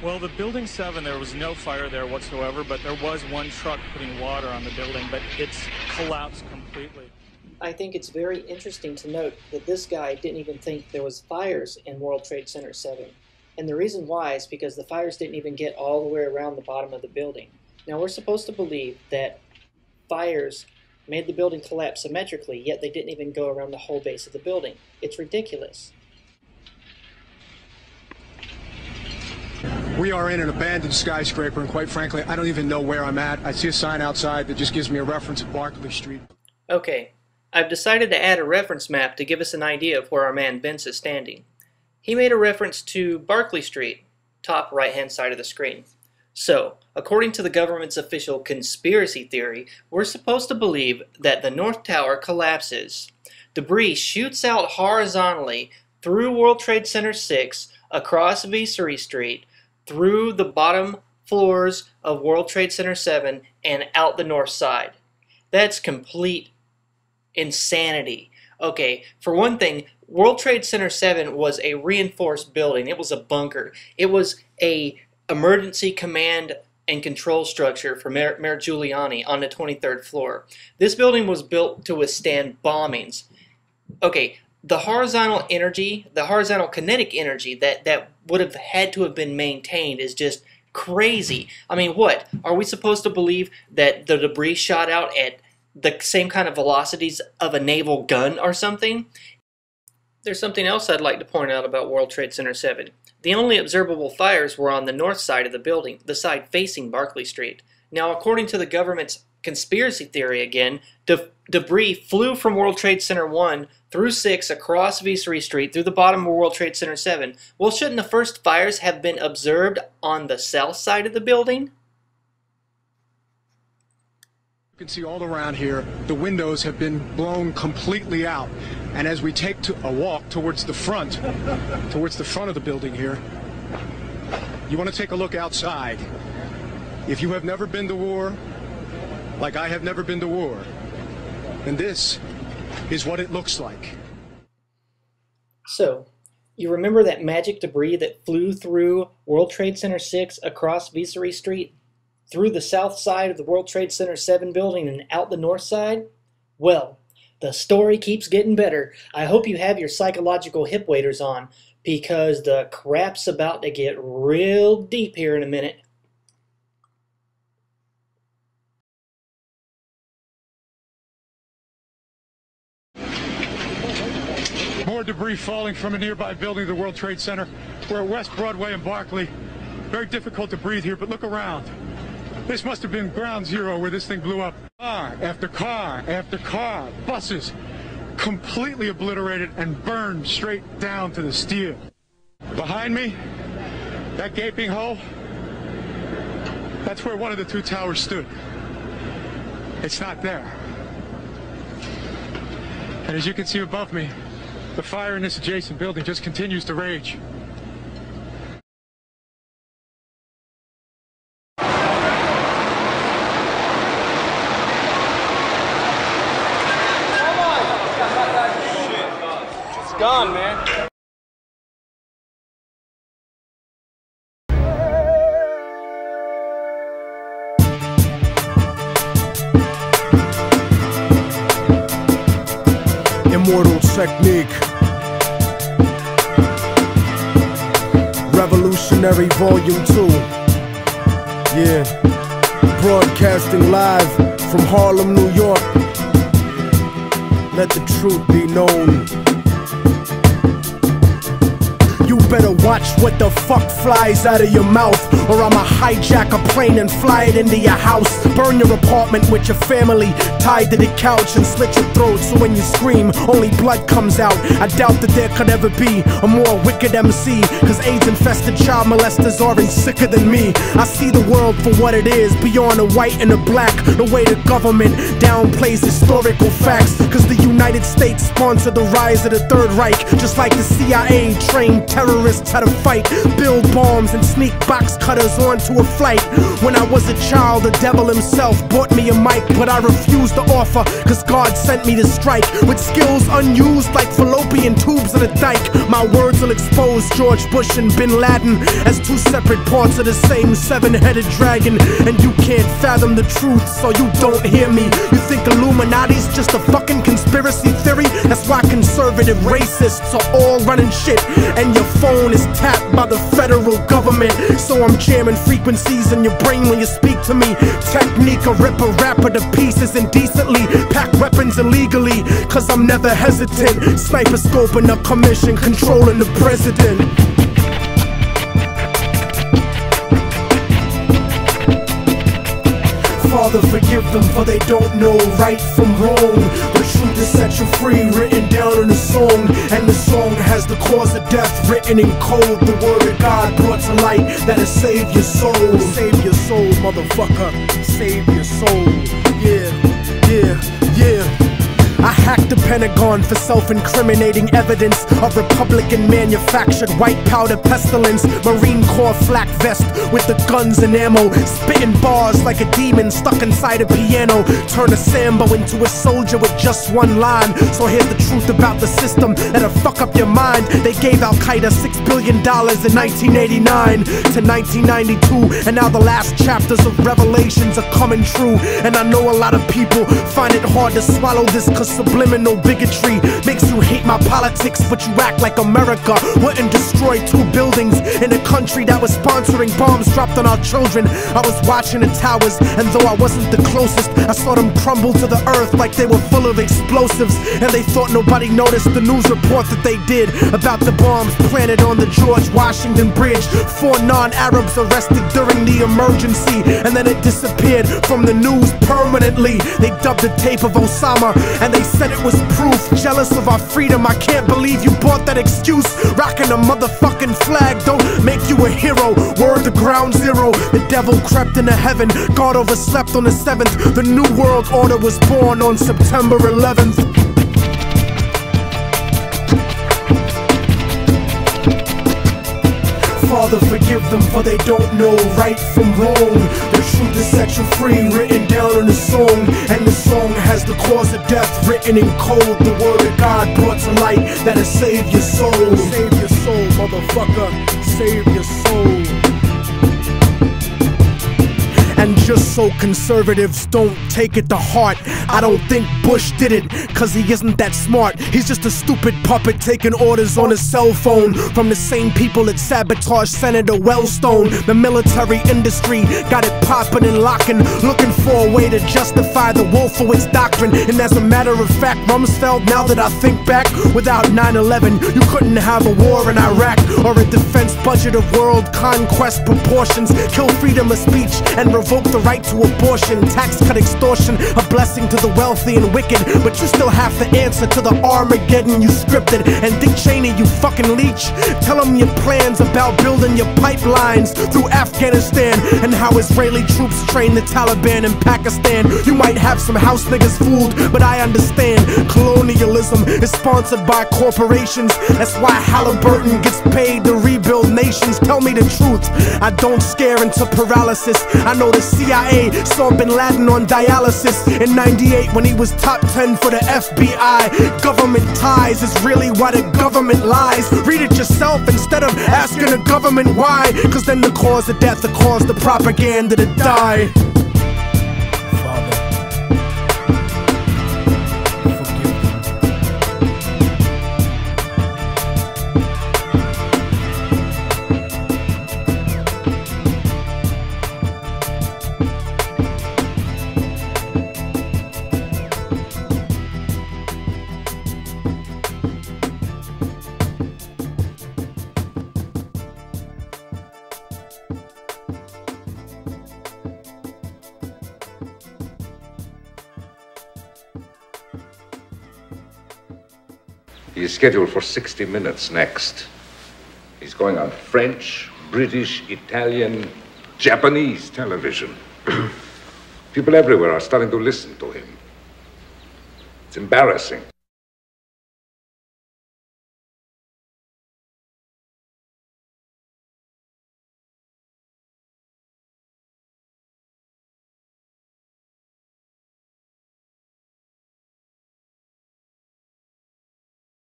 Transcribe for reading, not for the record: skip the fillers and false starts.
Well, the Building 7, there was no fire there whatsoever, but there was one truck putting water on the building, but it's collapsed completely. I think it's very interesting to note that this guy didn't even think there was fires in World Trade Center 7. And the reason why is because the fires didn't even get all the way around the bottom of the building. Now, we're supposed to believe that fires made the building collapse symmetrically, yet they didn't even go around the whole base of the building. It's ridiculous. We are in an abandoned skyscraper, and quite frankly, I don't even know where I'm at. I see a sign outside that just gives me a reference at Barclay Street. Okay, I've decided to add a reference map to give us an idea of where our man Vince is standing. He made a reference to Barclay Street, top right-hand side of the screen. So, according to the government's official conspiracy theory, we're supposed to believe that the North Tower collapses. Debris shoots out horizontally through World Trade Center 6, across Viceroy Street, through the bottom floors of World Trade Center 7, and out the north side. That's complete insanity. Okay, for one thing, World Trade Center 7 was a reinforced building. It was a bunker. It was a emergency command and control structure for Mayor Giuliani on the 23rd floor. This building was built to withstand bombings. Okay, the horizontal energy, the horizontal kinetic energy that would have had to have been maintained is just crazy. I mean, what? Are we supposed to believe that the debris shot out at the same kind of velocities of a naval gun or something? There's something else I'd like to point out about World Trade Center 7. The only observable fires were on the north side of the building, the side facing Barclay Street. Now, according to the government's conspiracy theory again, debris flew from World Trade Center 1 through 6 across Viceroy Street through the bottom of World Trade Center 7. Well, shouldn't the first fires have been observed on the south side of the building? You can see all around here, the windows have been blown completely out. And as we take a walk towards the front of the building here, you want to take a look outside. If you have never been to war, like I have never been to war, then this is what it looks like. So, you remember that magic debris that flew through World Trade Center 6 across Viceroy Street, through the south side of the World Trade Center 7 building and out the north side? Well, the story keeps getting better. I hope you have your psychological hip waders on, because the crap's about to get real deep here in a minute. More debris falling from a nearby building, the World Trade Center. We're at West Broadway and Barclay. Very difficult to breathe here, but look around. This must have been ground zero where this thing blew up. Car after car after car, buses completely obliterated and burned straight down to the steel. Behind me, that gaping hole, that's where one of the two towers stood. It's not there. And as you can see above me, the fire in this adjacent building just continues to rage. Gone, man. Immortal Technique. Revolutionary Volume 2. Yeah. Broadcasting live from Harlem, New York. Let the truth be known. You better watch what the fuck flies out of your mouth, or I'ma hijack a plane and fly it into your house. Burn your apartment with your family tied to the couch and slit your throat so when you scream, only blood comes out. I doubt that there could ever be a more wicked MC, cause AIDS-infested child molesters aren't sicker than me. I see the world for what it is, beyond the white and the black. The way the government downplays historical facts, cause the United States sponsored the rise of the Third Reich, just like the CIA trained terrorists had a fight, build bombs and sneak box cutters onto a flight. When I was a child, the devil himself bought me a mic, but I refused to offer, cause God sent me to strike with skills unused like fallopian tubes in a dike. My words will expose George Bush and Bin Laden as two separate parts of the same seven-headed dragon. And you can't fathom the truth, so you don't hear me. You think Illuminati's just a fucking conspiracy theory? That's why conservative racists are all running shit, and your phone is tapped by the federal government. So I'm jamming frequencies in your brain when you speak to me. Technique, a rip a rapper to pieces indecently, pack weapons illegally, cause I'm never hesitant. Sniper scoping a commission, controlling the president. Father, forgive them, for they don't know right from wrong. The truth is set you free, written down in a song. And the song has the cause of death written in code. The word of God brought to light that'll save your soul. Save your soul, motherfucker. Save your soul. Yeah, yeah, yeah. I hacked the Pentagon for self-incriminating evidence of Republican-manufactured white powder pestilence. Marine Corps flak vest with the guns and ammo, spitting bars like a demon stuck inside a piano. Turn a Sambo into a soldier with just one line. So here's the truth about the system that'll fuck up your mind. They gave Al-Qaeda $6 billion in 1989 to 1992, and now the last chapters of Revelations are coming true. And I know a lot of people find it hard to swallow this, cause subliminal bigotry makes you hate my politics, but you act like America wouldn't destroy 2 buildings in a country that was sponsoring bombs dropped on our children. I was watching the towers, and though I wasn't the closest, I saw them crumble to the earth like they were full of explosives. And they thought nobody noticed the news report that they did about the bombs planted on the George Washington Bridge. 4 non-Arabs arrested during the emergency, and then it disappeared from the news permanently. They dubbed the tape of Osama, and they said it was proof. Jealous of our freedom, I can't believe you bought that excuse. Rocking a motherfucking flag don't make you a hero. Word to Ground Zero, the devil crept into heaven. God overslept on the 7th. The new world order was born on September 11th. Father, forgive them, for they don't know right from wrong. The truth is set you free, written down in a song. And the song has the cause of death written in code. The word of God brought to light that'll save your soul. Save your soul, motherfucker. Save your soul. And just so conservatives don't take it to heart, I don't think Bush did it, cause he isn't that smart. He's just a stupid puppet taking orders on his cell phone from the same people that sabotaged Senator Wellstone. The military industry got it popping and locking, looking for a way to justify the Wolfowitz doctrine. And as a matter of fact, Rumsfeld, now that I think back, without 9/11, you couldn't have a war in Iraq or a defense budget of world conquest proportions. Kill freedom of speech and revoke the right to abortion, tax cut extortion, a blessing to the wealthy and wicked. But you still have to answer to the Armageddon you scripted. And Dick Cheney, you fucking leech, tell him your plans about building your pipelines through Afghanistan, and how Israeli troops train the Taliban in Pakistan. You might have some house niggas fooled, but I understand colonialism is sponsored by corporations. That's why Halliburton gets paid to rebuild nations. Tell me the truth, I don't scare into paralysis. I know the CIA saw Bin Laden on dialysis in '98 when he was top 10 for the FBI. Government ties is really why the government lies. Read it yourself instead of asking the government why, cause then the cause of death will cause the propaganda to die. He is scheduled for 60 minutes next. He's going on French, British, Italian, Japanese television. People everywhere are starting to listen to him. It's embarrassing.